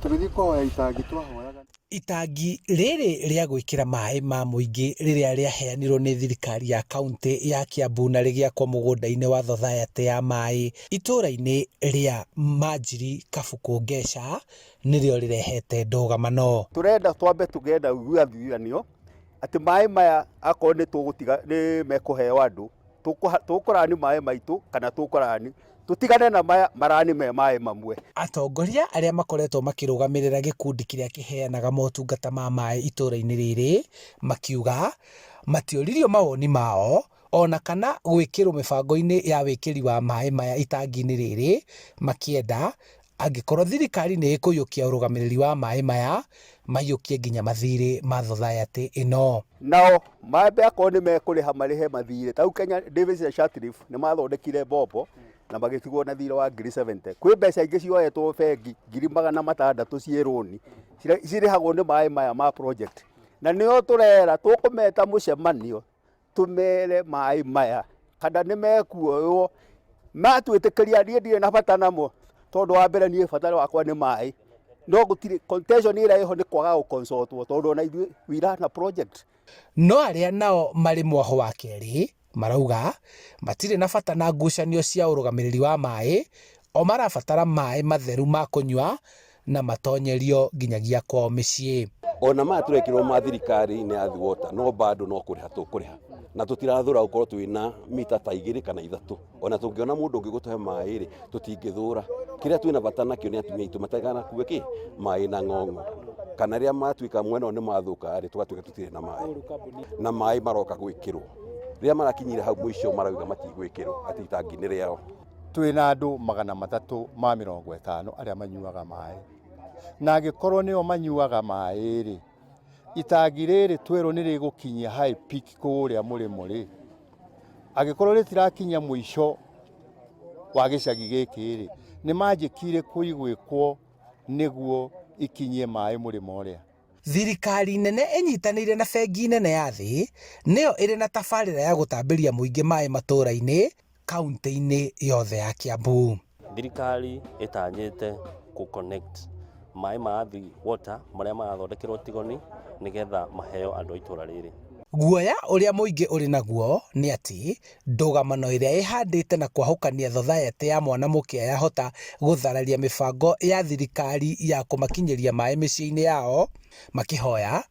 Tũgĩthiĩ kũhoya itangi twahoyaga. Itangi rĩrĩ rĩa gwĩkĩra maĩ ma mũingĩ rĩrĩa rĩaheanirwo nĩ thirikari ya kaunti ya Kiambu na rĩgĩakwo mũgũnda-inĩ wa Society ya maĩ itũũra-inĩ rĩa Manjiri Kabuku Ngeca nĩrĩo rĩrehete ndũgamano. Tũrenda twambe tũgenda gũathuranio atĩ maĩ maya akorwo nĩ mekũheo andũ tũkũrani maĩ maitũ kana tũkũrani tutigane na maya marani me maĩ mamwe. Atongoria arĩa makoretwo makĩrũgamĩrĩra gĩkundi kĩrĩa kĩheanaga motungata ma maĩ itũũra-inĩ rĩrĩ makiuga matioririo mawoni mao ona kana gwĩkĩrwo mĩbango-inĩ ya wĩkĩri wa maĩ maya itangi-inĩ rĩrĩ, makĩenda angĩkorwo thirikari nĩ ĩkũiyũkia ũrũgamĩrĩri wa maĩ maya maiyũkie nginya mathirĩ ma society ĩno. Nao mambe akorwo nĩ mekũrĩha marĩhe mathirĩ. Ta Kenya Davis and Shatcliffe nĩ mathondekire mbombo na magĩtigwo na thirĩ wa ngiri 70. Kwĩ mbeca ingĩ cioetwo bengi ngiri 600 ciĩ rũni cirĩhagwo nĩ maĩ maya ma project. Na nĩo tũrera tũkũmeta mũcemanio tũmere maĩ maya kana nĩ mekuoywo matwĩtĩkĩria niĩ ndirĩ na bata namo tondũ wa mbere niĩ bata wakwa nĩ maĩ. No gũtirĩ contention ĩrĩa ĩho nĩ kwaga gũconsultwo tondũ ona ithuĩ we run a project. No arĩa nao marĩ mwaho wa kerĩ marauga matirĩ na bata na ngucanio cia ũrũgamĩrĩri wa maĩ, o marabatara maĩ matheru ma kũnyua na matonyerio nginyagia kwao mĩciĩ. Ona maya tũrekĩrwo ma thirikari nĩ athi water no bado no kũrĩha tũkũrĩha na tũtirathũra gũkorwo twĩna mita ta 2 kana 3. Ona tũngĩona mũndũ ũngĩ gũtũhe maĩ rĩ tũtingĩthũra. Kĩrĩa twĩna bata nakĩo nĩ atumia aitũ matigana kuue kĩ maĩ na ng'ong'o kana rĩrĩa matuĩka mwena nĩ mathũka rĩ tũgatuĩka tũtirĩ na maĩ na maĩ maroka gwĩkĩrwo rĩrĩa marakinyire hau mũico marauga matigwĩkĩrwo atĩ itangi nĩ rĩao. Twĩna andũ 350 arĩa manyuaga maĩ, na angĩkorwo nĩo manyuaga maĩ rĩ itangi rĩrĩ twĩrwo nĩ rĩgũkinyia high peak kũrĩa mũrĩmo rĩ, angĩkorwo rĩtirakinya mũico wa gĩcagi gĩkĩ rĩ nĩ manjĩkire kũigwĩkwo nĩguo ikinyie maĩ mũrĩmo ũrĩa. Thirikari nene ĩnyitanĩire na bengi nene ya thĩ nĩyo ĩrĩ na tabarĩra ya gũtambĩria mũingĩ maĩ matũũra-inĩ kaunti-inĩ yothe ya Kiambu. Thirikari ĩtanyĩte connect maĩ ma Athi Water marĩa marathondekerwo Tigoni nĩgetha maheo andũ a itũũra rĩrĩ. Guoya ũrĩa mũingĩ ũrĩ naguo nĩ atĩ ndũgamano ĩrĩa ĩhandĩte na kwahũkania Society ya Mwanamũkĩa yahota gũthararia mĩbango ya thirikari ya kũmakinyĩria maĩ mĩciĩ-inĩ yao, makĩhoya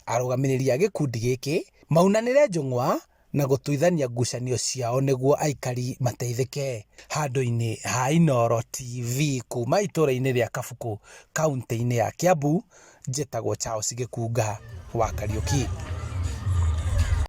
arũgamĩrĩri a gĩkundi gĩkĩ maunanĩre njũng'wa na gũtuithania ngucanio ciao nĩguo aikari mateithĩke. Handũ-inĩ ha Inooro TV kuma itũũra-inĩ rĩa Kabuku kaunti-inĩ ya Kiambu, njĩtagwo Charles Gĩkunga wa Kariũki.